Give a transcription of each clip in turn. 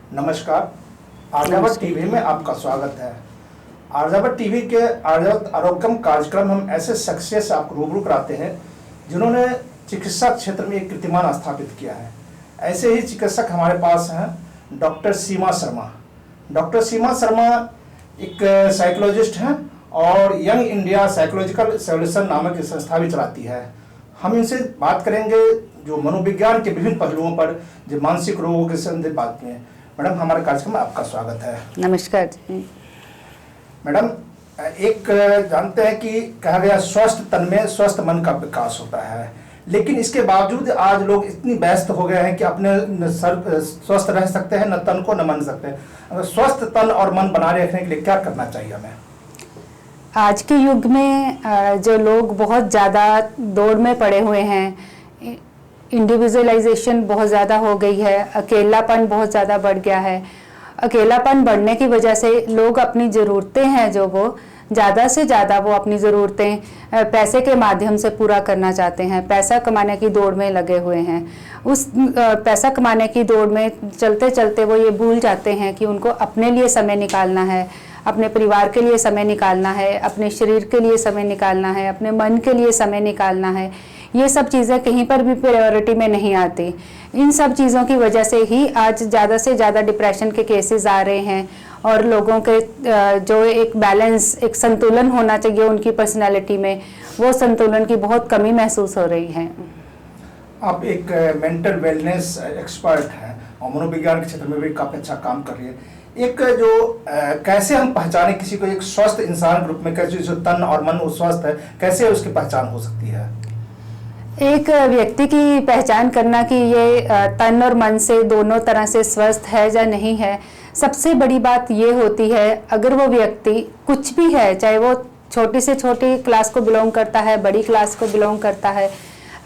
नमस्कार। आर्यावर्त टीवी में आपका स्वागत है। आर्यावर्त टीवी के आर्यावर्त आरोग्यम कार्यक्रम हम ऐसे शख्सियत से आपको रूबरू कराते हैं जिन्होंने चिकित्सा क्षेत्र में एक कीर्तिमान स्थापित किया है। ऐसे ही चिकित्सक हमारे पास हैं डॉक्टर सीमा शर्मा। डॉक्टर सीमा शर्मा एक साइकोलॉजिस्ट हैं और यंग इंडिया साइकोलॉजिकल सॉल्यूशन नामक संस्था भी चलाती है। हम इनसे बात करेंगे जो मनोविज्ञान के विभिन्न पहलुओं पर, जो मानसिक रोगों के संबंधित बात में। मैडम, हमारे कार्यक्रम में आपका स्वागत है। नमस्कार जी। मैडम, एक जानते हैं कि कहा गया स्वस्थ तन में स्वस्थ मन का विकास होता है, लेकिन इसके बावजूद आज लोग इतनी व्यस्त हो गए हैं कि अपने स्वस्थ रह सकते हैं न तन को न मन सकते हैं। अगर स्वस्थ तन और मन बनाए रखने के लिए क्या करना चाहिए हमें? आज के युग में जो लोग बहुत ज़्यादा दौड़ में पड़े हुए हैं, इंडिविजुअलाइजेशन बहुत ज़्यादा हो गई है, अकेलापन बहुत ज़्यादा बढ़ गया है। अकेलापन बढ़ने की वजह से लोग अपनी ज़रूरतें हैं जो वो ज़्यादा से ज़्यादा वो अपनी ज़रूरतें पैसे के माध्यम से पूरा करना चाहते हैं। पैसा कमाने की दौड़ में लगे हुए हैं। उस पैसा कमाने की दौड़ में चलते चलते वो ये भूल जाते हैं कि उनको अपने लिए समय निकालना है, अपने परिवार के लिए समय निकालना है, अपने शरीर के लिए समय निकालना है, अपने मन के लिए समय निकालना है। ये सब चीज़ें कहीं पर भी प्रायोरिटी में नहीं आती। इन सब चीज़ों की वजह से ही आज ज़्यादा से ज़्यादा डिप्रेशन के केसेस आ रहे हैं और लोगों के जो एक बैलेंस, एक संतुलन होना चाहिए उनकी पर्सनैलिटी में, वो संतुलन की बहुत कमी महसूस हो रही है। आप एक मेंटल वेलनेस एक्सपर्ट हैं और मनोविज्ञान के क्षेत्र में भी काफ़ी अच्छा काम कर रही है। एक जो कैसे हम पहचाने किसी को एक स्वस्थ इंसान के रूप में, कैसे जो तन और मन स्वस्थ है, कैसे उसकी पहचान हो सकती है? एक व्यक्ति की पहचान करना कि ये तन और मन से दोनों तरह से स्वस्थ है या नहीं है, सबसे बड़ी बात ये होती है अगर वो व्यक्ति कुछ भी है, चाहे वो छोटी से छोटी क्लास को बिलोंग करता है, बड़ी क्लास को बिलोंग करता है,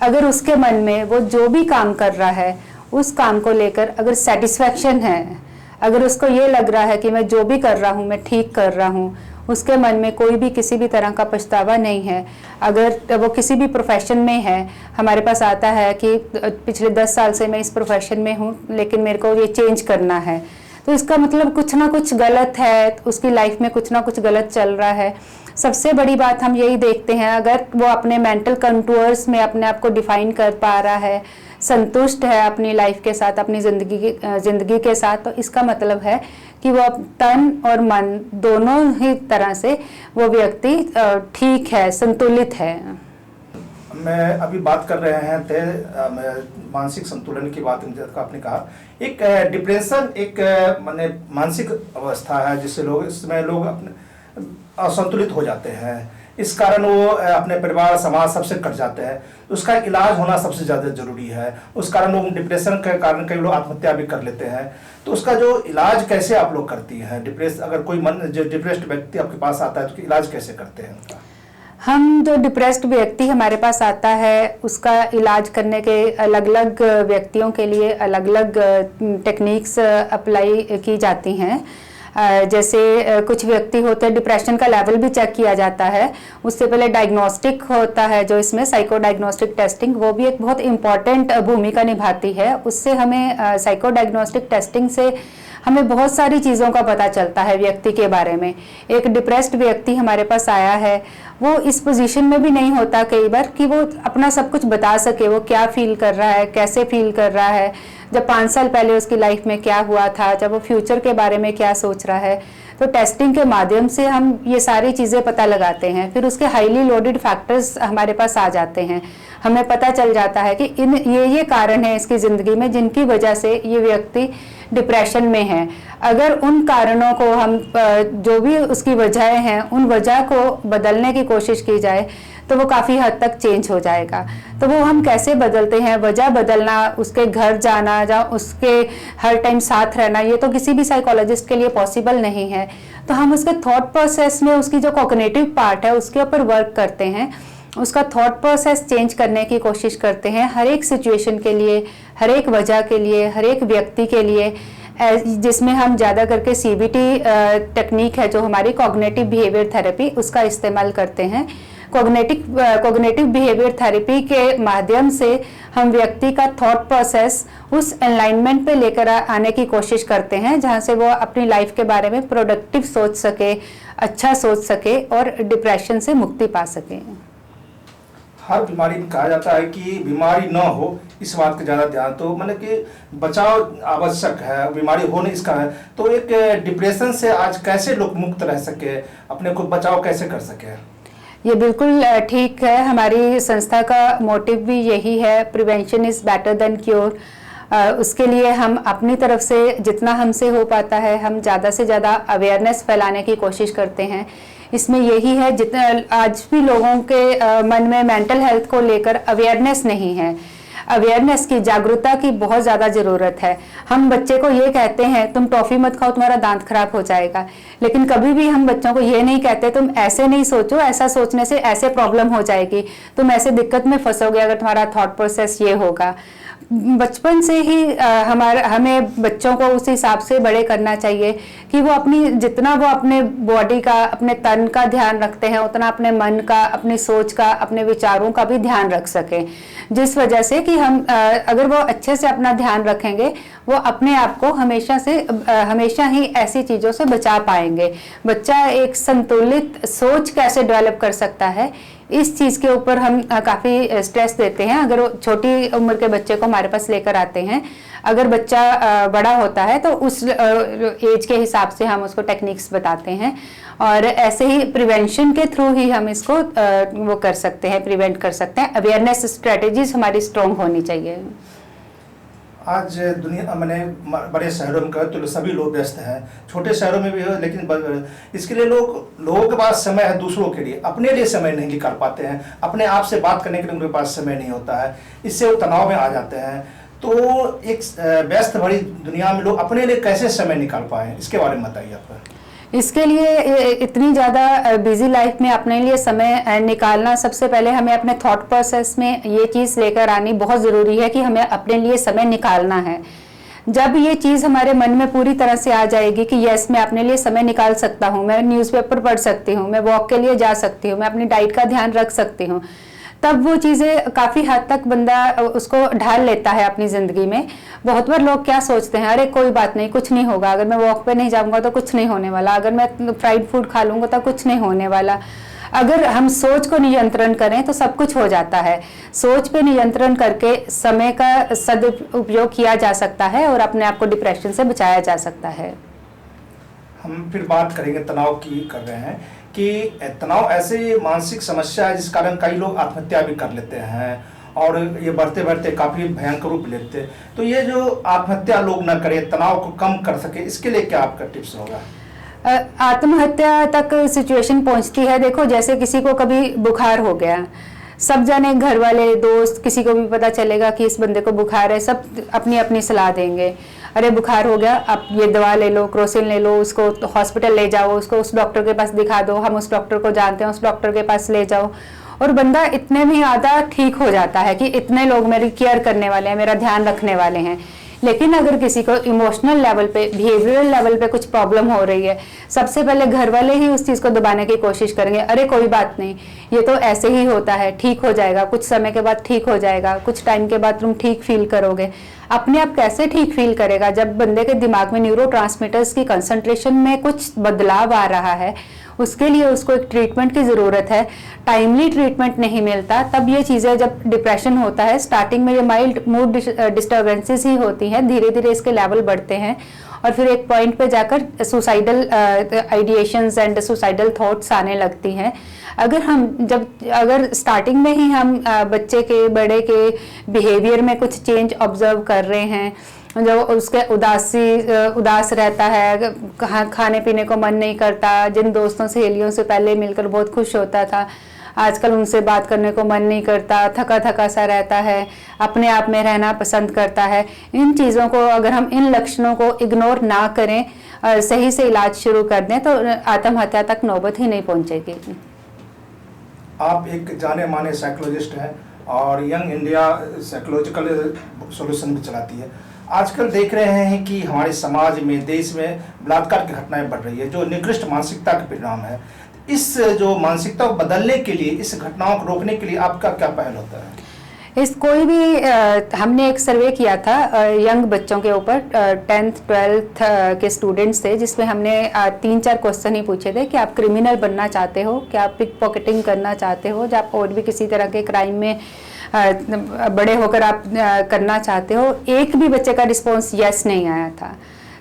अगर उसके मन में वो जो भी काम कर रहा है उस काम को लेकर अगर सेटिस्फैक्शन है, अगर उसको ये लग रहा है कि मैं जो भी कर रहा हूँ मैं ठीक कर रहा हूँ, उसके मन में कोई भी किसी भी तरह का पछतावा नहीं है, अगर वो किसी भी प्रोफेशन में है, हमारे पास आता है कि पिछले 10 साल से मैं इस प्रोफेशन में हूँ लेकिन मेरे को ये चेंज करना है, तो इसका मतलब कुछ ना कुछ गलत है, उसकी लाइफ में कुछ ना कुछ गलत चल रहा है। सबसे बड़ी बात हम यही देखते हैं, अगर वो अपने मेंटल कंटूर्स में अपने आप को डिफाइन कर पा रहा है, संतुष्ट है अपनी लाइफ के साथ, अपनी ज़िंदगी के साथ, तो इसका मतलब है कि वो तन और मन दोनों ही तरह से वो व्यक्ति ठीक है, संतुलित है। मैं अभी बात कर रहे हैं मानसिक संतुलन की बात आपने कहा। एक डिप्रेशन एक माने मानसिक अवस्था है इसमें लोग अपने असंतुलित हो जाते हैं। इस कारण वो अपने परिवार समाज सबसे कट जाते हैं। उसका इलाज होना सबसे ज़्यादा जरूरी है। उस कारण लोग डिप्रेशन के कारण कई लोग आत्महत्या भी कर लेते हैं। तो उसका जो इलाज कैसे आप लोग करती हैं? अगर कोई जो डिप्रेस्ड व्यक्ति आपके पास आता है तो इलाज कैसे करते हैं उनका? हम जो डिप्रेस्ड व्यक्ति हमारे पास आता है उसका इलाज करने के अलग अलग व्यक्तियों के लिए अलग अलग टेक्निक्स अप्लाई की जाती हैं। जैसे कुछ व्यक्ति होते हैं, डिप्रेशन का लेवल भी चेक किया जाता है। उससे पहले डायग्नोस्टिक होता है जो इसमें साइको डायग्नोस्टिक टेस्टिंग, वो भी एक बहुत इंपॉर्टेंट भूमिका निभाती है। उससे हमें साइको डायग्नोस्टिक टेस्टिंग से हमें बहुत सारी चीज़ों का पता चलता है व्यक्ति के बारे में। एक डिप्रेस्ड व्यक्ति हमारे पास आया है, वो इस पोजीशन में भी नहीं होता कई बार कि वो अपना सब कुछ बता सके, वो क्या फील कर रहा है, कैसे फील कर रहा है, जब 5 साल पहले उसकी लाइफ में क्या हुआ था, जब वो फ्यूचर के बारे में क्या सोच रहा है। तो टेस्टिंग के माध्यम से हम ये सारी चीज़ें पता लगाते हैं। फिर उसके हाईली लोडेड फैक्टर्स हमारे पास आ जाते हैं। हमें पता चल जाता है कि ये कारण है इसकी ज़िंदगी में जिनकी वजह से ये व्यक्ति डिप्रेशन में है। अगर उन कारणों को हम जो भी उसकी वजहें हैं उन वजह को बदलने की कोशिश की जाए तो वो काफ़ी हद तक चेंज हो जाएगा। तो वो हम कैसे बदलते हैं? वजह बदलना, उसके घर जाना या उसके हर टाइम साथ रहना, ये तो किसी भी साइकोलॉजिस्ट के लिए पॉसिबल नहीं है। तो हम उसके थॉट प्रोसेस में उसकी जो कॉग्निटिव पार्ट है उसके ऊपर वर्क करते हैं, उसका थॉट प्रोसेस चेंज करने की कोशिश करते हैं हर एक सिचुएशन के लिए, हर एक वजह के लिए, हर एक व्यक्ति के लिए, जिसमें हम ज़्यादा करके CBT टेक्निक है जो हमारी कॉग्निटिव बिहेवियर थेरेपी, उसका इस्तेमाल करते हैं। कोग्निटिव बिहेवियर थेरेपी के माध्यम से हम व्यक्ति का थॉट प्रोसेस उस अलाइनमेंट पे लेकर आने की कोशिश करते हैं जहां से वो अपनी लाइफ के बारे में प्रोडक्टिव सोच सके, अच्छा सोच सके और डिप्रेशन से मुक्ति पा सके। हर बीमारी में कहा जाता है कि बीमारी न हो इस बात का ज़्यादा ध्यान, तो मतलब कि बचाव आवश्यक है, बीमारी होने इसका है। तो एक डिप्रेशन से आज कैसे लोग मुक्त रह सके, अपने को बचाव कैसे कर सके? ये बिल्कुल ठीक है। हमारी संस्था का मोटिव भी यही है, prevention is better than cure. उसके लिए हम अपनी तरफ से जितना हमसे हो पाता है हम ज़्यादा से ज़्यादा अवेयरनेस फैलाने की कोशिश करते हैं। इसमें यही है, जितना आज भी लोगों के मन में मेंटल हेल्थ को लेकर अवेयरनेस नहीं है। अवेयरनेस की, जागरूकता की बहुत ज़्यादा ज़रूरत है। हम बच्चे को ये कहते हैं तुम टॉफ़ी मत खाओ तुम्हारा दांत खराब हो जाएगा, लेकिन कभी भी हम बच्चों को ये नहीं कहते तुम ऐसे नहीं सोचो, ऐसा सोचने से ऐसे प्रॉब्लम हो जाएगी, तुम ऐसे दिक्कत में फंसोगे अगर तुम्हारा थॉट प्रोसेस ये होगा। बचपन से ही हमें बच्चों को उस हिसाब से बड़े करना चाहिए कि वो जितना वो अपने बॉडी का, अपने तन का ध्यान रखते हैं उतना अपने मन का, अपनी सोच का, अपने विचारों का भी ध्यान रख सकें। जिस वजह से कि हम अगर वो अच्छे से अपना ध्यान रखेंगे वो अपने आप को हमेशा ही ऐसी चीज़ों से बचा पाएंगे। बच्चा एक संतुलित सोच कैसे डेवलप कर सकता है, इस चीज़ के ऊपर हम काफ़ी स्ट्रेस देते हैं। अगर छोटी उम्र के बच्चे को हमारे पास लेकर आते हैं, अगर बच्चा बड़ा होता है तो उस एज के हिसाब से हम उसको टेक्निक्स बताते हैं और ऐसे ही प्रिवेंशन के थ्रू ही हम इसको वो कर सकते हैं, प्रिवेंट कर सकते हैं। अवेयरनेस स्ट्रेटेजीज हमारी स्ट्रॉन्ग होनी चाहिए। आज दुनिया मैंने बड़े शहरों में तो सभी लोग व्यस्त हैं, छोटे शहरों में भी है, लेकिन इसके लिए लोगों के पास समय है, दूसरों के लिए, अपने लिए समय नहीं निकाल पाते हैं। अपने आप से बात करने के लिए उनके पास समय नहीं होता है, इससे वो तनाव में आ जाते हैं। तो एक व्यस्त भरी दुनिया में लोग अपने लिए कैसे समय निकाल पाए, इसके बारे में बताइए आप। इसके लिए इतनी ज़्यादा बिजी लाइफ में अपने लिए समय निकालना, सबसे पहले हमें अपने थॉट प्रोसेस में ये चीज़ लेकर आनी बहुत ज़रूरी है कि हमें अपने लिए समय निकालना है। जब ये चीज़ हमारे मन में पूरी तरह से आ जाएगी कि यस मैं अपने लिए समय निकाल सकता हूँ, मैं न्यूज़पेपर पढ़ सकती हूँ, मैं वॉक के लिए जा सकती हूँ, मैं अपनी डाइट का ध्यान रख सकती हूँ, तब वो चीज़ें काफ़ी हद तक बंदा उसको ढाल लेता है अपनी ज़िंदगी में। बहुत बार लोग क्या सोचते हैं, अरे कोई बात नहीं, कुछ नहीं होगा, अगर मैं वॉक पे नहीं जाऊंगा तो कुछ नहीं होने वाला, अगर मैं फ्राइड फूड खा लूँगा तो कुछ नहीं होने वाला। अगर हम सोच को नियंत्रण करें तो सब कुछ हो जाता है। सोच पे नियंत्रण करके समय का सदुपयोग किया जा सकता है और अपने आप को डिप्रेशन से बचाया जा सकता है। हम फिर बात करेंगे तनाव की, कर रहे हैं कि तनाव ऐसी मानसिक समस्या है जिस कारण कई लोग आत्महत्या भी कर लेते हैं और ये बढ़ते बढ़ते काफ़ी भयंकर रूप लेते हैं। तो ये जो आत्महत्या लोग ना करें, तनाव को कम कर सके, इसके लिए क्या आपका टिप्स होगा? आत्महत्या तक सिचुएशन पहुंचती है। देखो, जैसे किसी को कभी बुखार हो गया, सब जाने, घर वाले, दोस्त, किसी को भी पता चलेगा कि इस बंदे को बुखार है, सब अपनी अपनी सलाह देंगे, अरे बुखार हो गया, आप ये दवा ले लो, क्रोसिन ले लो, उसको हॉस्पिटल ले जाओ, उसको उस डॉक्टर के पास दिखा दो, हम उस डॉक्टर को जानते हैं, उस डॉक्टर के पास ले जाओ। और बंदा इतने में आधा ठीक हो जाता है कि इतने लोग मेरी केयर करने वाले हैं, मेरा ध्यान रखने वाले हैं। लेकिन अगर किसी को इमोशनल लेवल पे, बिहेवियरल लेवल पे कुछ प्रॉब्लम हो रही है, सबसे पहले घर वाले ही उस चीज़ को दबाने की कोशिश करेंगे, अरे कोई बात नहीं, ये तो ऐसे ही होता है, ठीक हो जाएगा, कुछ समय के बाद ठीक हो जाएगा, कुछ टाइम के बाद तुम ठीक फील करोगे। अपने आप कैसे ठीक फील करेगा? जब बंदे के दिमाग में न्यूरोट्रांसमीटर्स की कंसंट्रेशन में कुछ बदलाव आ रहा है, उसके लिए उसको एक ट्रीटमेंट की ज़रूरत है। टाइमली ट्रीटमेंट नहीं मिलता, तब ये चीज़ें, जब डिप्रेशन होता है, स्टार्टिंग में ये माइल्ड मूड डिस्टर्बेंसेस ही होती हैं, धीरे धीरे इसके लेवल बढ़ते हैं और फिर एक पॉइंट पे जाकर सुसाइडल आइडिएशंस एंड सुसाइडल थॉट्स आने लगती हैं। अगर स्टार्टिंग में ही हम बच्चे के, बड़े के बिहेवियर में कुछ चेंज ऑब्जर्व कर रहे हैं, जो उसके उदास रहता है, खाने पीने को मन नहीं करता, जिन दोस्तों सहेलियों से पहले मिलकर बहुत खुश होता था, आजकल उनसे बात करने को मन नहीं करता, थका थका सा रहता है, अपने आप में रहना पसंद करता है। इन चीज़ों को, अगर हम इन लक्षणों को इग्नोर ना करें और सही से इलाज शुरू कर दें तो आत्महत्या तक नौबत ही नहीं पहुंचेगी। आप एक जाने माने साइकोलॉजिस्ट हैं और यंग इंडिया साइकोलॉजिकल सॉल्यूशन भी चलाती है। आजकल देख रहे हैं कि हमारे समाज में, देश में बलात्कार की घटनाएं बढ़ रही है, जो निकृष्ट मानसिकता का परिणाम है। इस जो मानसिकता को बदलने के लिए, इस घटनाओं को रोकने के लिए आपका क्या पहल होता है? इस कोई भी हमने एक सर्वे किया था यंग बच्चों के ऊपर, 10th 12th के स्टूडेंट्स थे, जिसमें हमने 3-4 क्वेश्चन ही पूछे थे कि आप क्रिमिनल बनना चाहते हो, क्या आप पिक पॉकेटिंग करना चाहते हो, या आप और भी किसी तरह के क्राइम में बड़े होकर आप करना चाहते हो। एक भी बच्चे का रिस्पॉन्स यस नहीं आया था।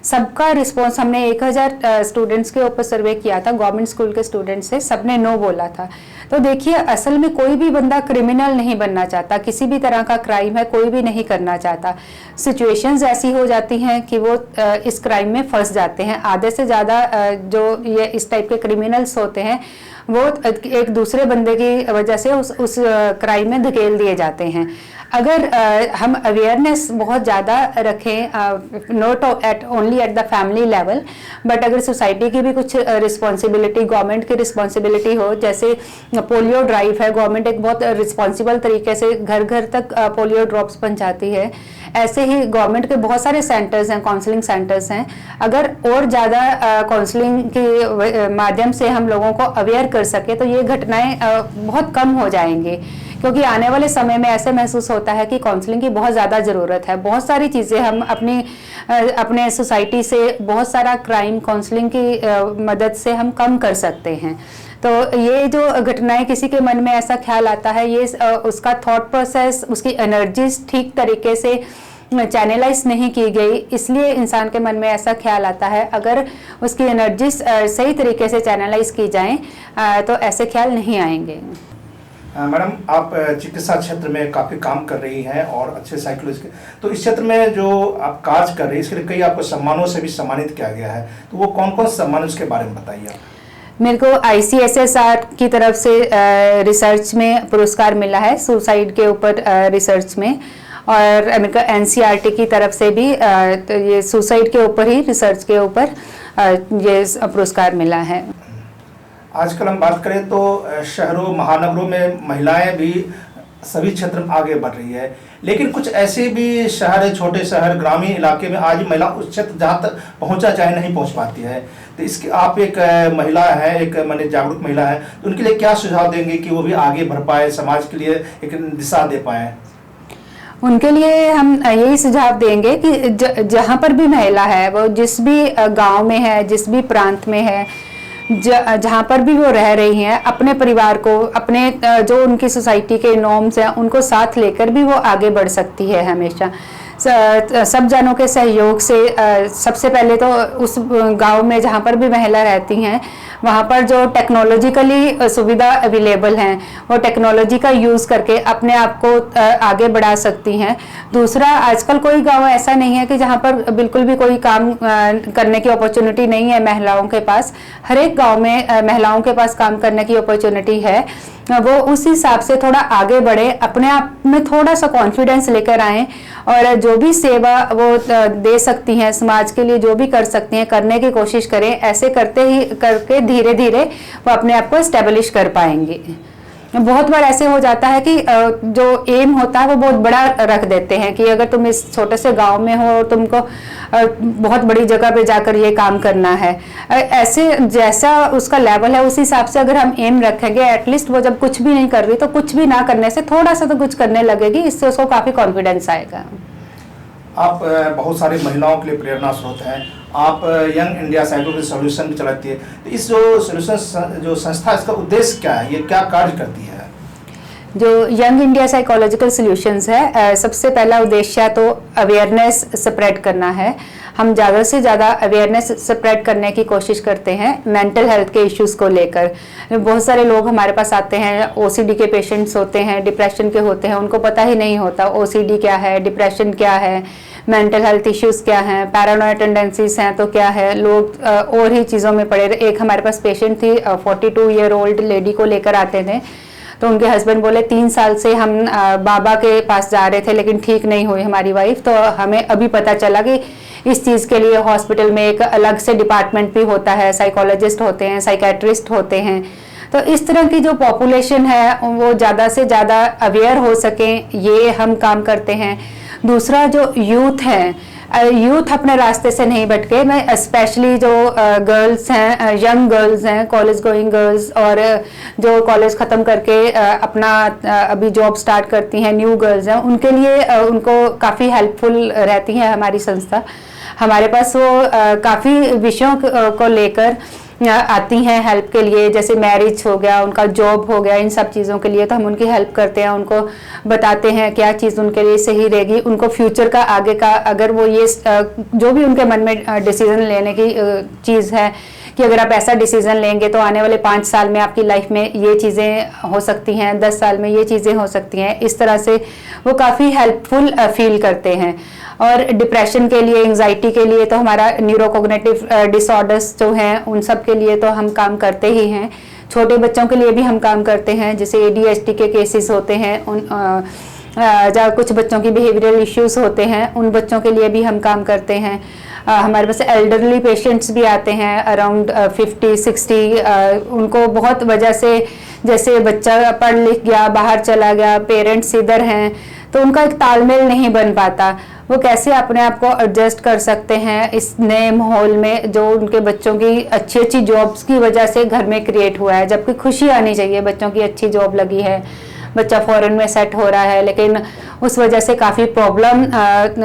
सबका रिस्पॉन्स, हमने 1000 स्टूडेंट्स के ऊपर सर्वे किया था, गवर्नमेंट स्कूल के स्टूडेंट्स से, सबने नो बोला था। तो देखिए, असल में कोई भी बंदा क्रिमिनल नहीं बनना चाहता, किसी भी तरह का क्राइम है कोई भी नहीं करना चाहता। सिचुएशंस ऐसी हो जाती हैं कि वो इस क्राइम में फंस जाते हैं। आधे से ज़्यादा जो ये इस टाइप के क्रिमिनल्स होते हैं वो एक दूसरे बंदे की वजह से उस क्राइम में धकेल दिए जाते हैं। अगर हम अवेयरनेस बहुत ज़्यादा रखें, not only at the family level, but अगर सोसाइटी की भी कुछ रिस्पॉन्सिबिलिटी, गवर्नमेंट की रिस्पॉन्सिबिलिटी हो, जैसे पोलियो ड्राइव है, गवर्नमेंट एक बहुत रिस्पॉन्सिबल तरीके से घर घर तक पोलियो ड्रॉप्स पहुंचाती है। ऐसे ही गवर्नमेंट के बहुत सारे सेंटर्स हैं, काउंसलिंग सेंटर्स हैं। अगर और ज़्यादा काउंसलिंग के माध्यम से हम लोगों को अवेयर कर सके तो ये घटनाएं बहुत कम हो जाएंगी, क्योंकि आने वाले समय में ऐसे महसूस होता है कि काउंसलिंग की बहुत ज़्यादा ज़रूरत है। बहुत सारी चीज़ें हम अपने सोसाइटी से बहुत सारा क्राइम काउंसलिंग की मदद से हम कम कर सकते हैं। तो ये जो घटनाएं किसी के मन में ऐसा ख्याल आता है, ये उसका थॉट प्रोसेस, उसकी एनर्जीज ठीक तरीके से चैनलाइज नहीं की गई, इसलिए इंसान के मन में ऐसा ख्याल आता है। अगर उसकी एनर्जीज सही तरीके से चैनलाइज की जाएं तो ऐसे ख्याल नहीं आएंगे। मैडम, आप चिकित्सा क्षेत्र में काफ़ी काम कर रही हैं और अच्छे साइकोलॉजिस्ट, तो इस क्षेत्र में जो आप कार्य कर रही हैं इसके लिए कई आपको सम्मानों से भी सम्मानित किया गया है, तो वो कौन कौन सम्मान, उसके बारे में बताइए आप। मेरे को ICSSR की तरफ से रिसर्च में पुरस्कार मिला है, सुसाइड के ऊपर रिसर्च में, और अमेरिका NCERT की तरफ से भी तो ये सुसाइड के ऊपर ही, रिसर्च के ऊपर ये पुरस्कार मिला है। आजकल हम बात करें तो शहरों महानगरों में महिलाएं भी सभी क्षेत्र में आगे बढ़ रही है, लेकिन कुछ ऐसे भी शहर है, छोटे शहर, ग्रामीण इलाके में आज महिला उस क्षेत्र जहाँ तक पहुँचा चाहे नहीं पहुँच पाती है। तो इसके आप एक महिला है, एक माने जागरूक महिला है, तो उनके लिए क्या सुझाव देंगे कि वो भी आगे बढ़ पाए, समाज के लिए एक दिशा दे पाए? उनके लिए हम यही सुझाव देंगे कि जहाँ पर भी महिला है, वो जिस भी गांव में है, जिस भी प्रांत में है, जहाँ पर भी वो रह रही हैं, अपने परिवार को, अपने जो उनकी सोसाइटी के नॉर्म्स हैं, उनको साथ लेकर भी वो आगे बढ़ सकती है हमेशा। सब जनों के सहयोग से सबसे पहले तो उस गांव में जहाँ पर भी महिला रहती हैं, वहाँ पर जो टेक्नोलॉजिकली सुविधा अवेलेबल हैं, वो टेक्नोलॉजी का यूज़ करके अपने आप को आगे बढ़ा सकती हैं। दूसरा, आजकल कोई गांव ऐसा नहीं है कि जहाँ पर बिल्कुल भी कोई काम करने की अपॉर्चुनिटी नहीं है महिलाओं के पास। हर एक गांव में महिलाओं के पास काम करने की अपॉर्चुनिटी है। वो उस हिसाब से थोड़ा आगे बढ़े, अपने आप में थोड़ा सा कॉन्फिडेंस लेकर आएँ, और जो भी सेवा वो दे सकती हैं समाज के लिए, जो भी कर सकती हैं, करने की कोशिश करें। ऐसे करके धीरे धीरे वो अपने आप को एस्टेब्लिश कर पाएंगे। बहुत बार ऐसे हो जाता है कि जो एम होता है वो बहुत बड़ा रख देते हैं कि अगर तुम इस छोटे से गांव में हो, तुमको बहुत बड़ी जगह पे जाकर ये काम करना है। ऐसे जैसा उसका लेवल है उस हिसाब से अगर हम एम रखेंगे, एटलीस्ट वो जब कुछ भी नहीं कर रही तो कुछ भी ना करने से थोड़ा सा तो कुछ करने लगेगी, इससे उसको काफ़ी कॉन्फिडेंस आएगा। आप बहुत सारी महिलाओं के लिए प्रेरणा स्रोत हैं। आप यंग इंडिया साइकोलॉजी सॉल्यूशन भी चलाती है, तो इस जो सॉल्यूशन जो संस्था, इसका उद्देश्य क्या है, ये क्या कार्य करती है? जो यंग इंडिया साइकोलॉजिकल सॉल्यूशंस है, सबसे पहला उद्देश्य तो अवेयरनेस स्प्रेड करना है। हम ज़्यादा से ज़्यादा अवेयरनेस स्प्रेड करने की कोशिश करते हैं मेंटल हेल्थ के इश्यूज़ को लेकर। बहुत सारे लोग हमारे पास आते हैं, OCD के पेशेंट्स होते हैं, डिप्रेशन के होते हैं, उनको पता ही नहीं होता OCD क्या है, डिप्रेशन क्या है, मेंटल हेल्थ इश्यूज़ क्या हैं, पैरानॉइड टेंडेंसीज हैं तो क्या है। लोग और ही चीज़ों में पड़े। एक हमारे पास पेशेंट थी, 42 ईयर ओल्ड लेडी को लेकर आते थे, तो उनके हस्बैंड बोले 3 साल से हम बाबा के पास जा रहे थे लेकिन ठीक नहीं हुई हमारी वाइफ, तो हमें अभी पता चला कि इस चीज़ के लिए हॉस्पिटल में एक अलग से डिपार्टमेंट भी होता है, साइकोलॉजिस्ट होते हैं, साइकेट्रिस्ट होते हैं। तो इस तरह की जो पॉपुलेशन है वो ज़्यादा से ज़्यादा अवेयर हो सकें, ये हम काम करते हैं। दूसरा, जो यूथ है, यूथ अपने रास्ते से नहीं भटके। मैं स्पेशली जो गर्ल्स हैं, यंग गर्ल्स हैं, कॉलेज गोइंग गर्ल्स, और जो कॉलेज ख़त्म करके अपना अभी जॉब स्टार्ट करती हैं, न्यू गर्ल्स हैं, उनके लिए उनको काफ़ी हेल्पफुल रहती है हमारी संस्था। हमारे पास वो काफ़ी विषयों को लेकर आती हैं हेल्प के लिए, जैसे मैरिज हो गया, उनका जॉब हो गया, इन सब चीज़ों के लिए तो हम उनकी हेल्प करते हैं, उनको बताते हैं क्या चीज़ उनके लिए सही रहेगी, उनको फ्यूचर का आगे का, अगर वो ये जो भी उनके मन में डिसीज़न लेने की चीज़ है कि अगर आप ऐसा डिसीज़न लेंगे तो आने वाले 5 साल में आपकी लाइफ में ये चीज़ें हो सकती हैं, 10 साल में ये चीज़ें हो सकती हैं, इस तरह से वो काफ़ी हेल्पफुल फील करते हैं। और डिप्रेशन के लिए, एंजाइटी के लिए तो हमारा न्यूरोकोग्निटिव डिसऑर्डर्स जो हैं उन सब के लिए तो हम काम करते ही हैं। छोटे बच्चों के लिए भी हम काम करते हैं, जैसे ADHD के केसेस होते हैं, उन जहाँ कुछ बच्चों की बिहेवियरल इश्यूज होते हैं, उन बच्चों के लिए भी हम काम करते हैं। हमारे पास एल्डरली पेशेंट्स भी आते हैं अराउंड 50-60, उनको बहुत वजह से, जैसे बच्चा पढ़ लिख गया, बाहर चला गया, पेरेंट्स इधर हैं, तो उनका एक तालमेल नहीं बन पाता, वो कैसे अपने आप को एडजस्ट कर सकते हैं इस नए माहौल में जो उनके बच्चों की अच्छी अच्छी जॉब्स की वजह से घर में क्रिएट हुआ है। जबकि खुशी आनी चाहिए, बच्चों की अच्छी जॉब लगी है, बच्चा फॉरेन में सेट हो रहा है, लेकिन उस वजह से काफ़ी प्रॉब्लम,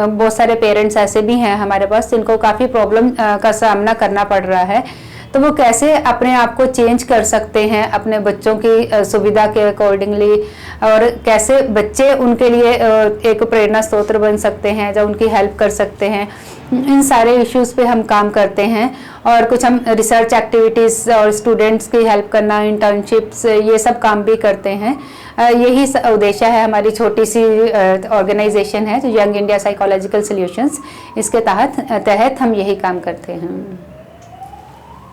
बहुत सारे पेरेंट्स ऐसे भी हैं हमारे पास जिनको काफ़ी प्रॉब्लम का सामना करना पड़ रहा है। तो वो कैसे अपने आप को चेंज कर सकते हैं अपने बच्चों की सुविधा के अकॉर्डिंगली, और कैसे बच्चे उनके लिए एक प्रेरणा स्रोत बन सकते हैं, जो उनकी हेल्प कर सकते हैं, इन सारे इश्यूज पे हम काम करते हैं। और कुछ हम रिसर्च एक्टिविटीज़ और स्टूडेंट्स की हेल्प करना, इंटर्नशिप्स, ये सब काम भी करते हैं। यही उद्देश्य है, हमारी छोटी सी ऑर्गेनाइजेशन है जो यंग इंडिया साइकोलॉजिकल सॉल्यूशंस, इसके तहत हम यही काम करते हैं।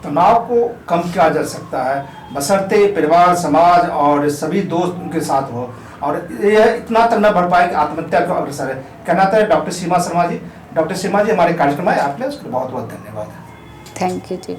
तनाव को कम किया जा सकता है बशर्ते परिवार, समाज और सभी दोस्त उनके साथ हो, और यह इतना तक न बढ़ पाए कि आत्महत्या को अग्रसर है। कहना था डॉक्टर सीमा शर्मा जी। डॉक्टर सीमा जी हमारे कार्यक्रम में आपके लिए उसके लिए बहुत बहुत धन्यवाद। Thank you ji.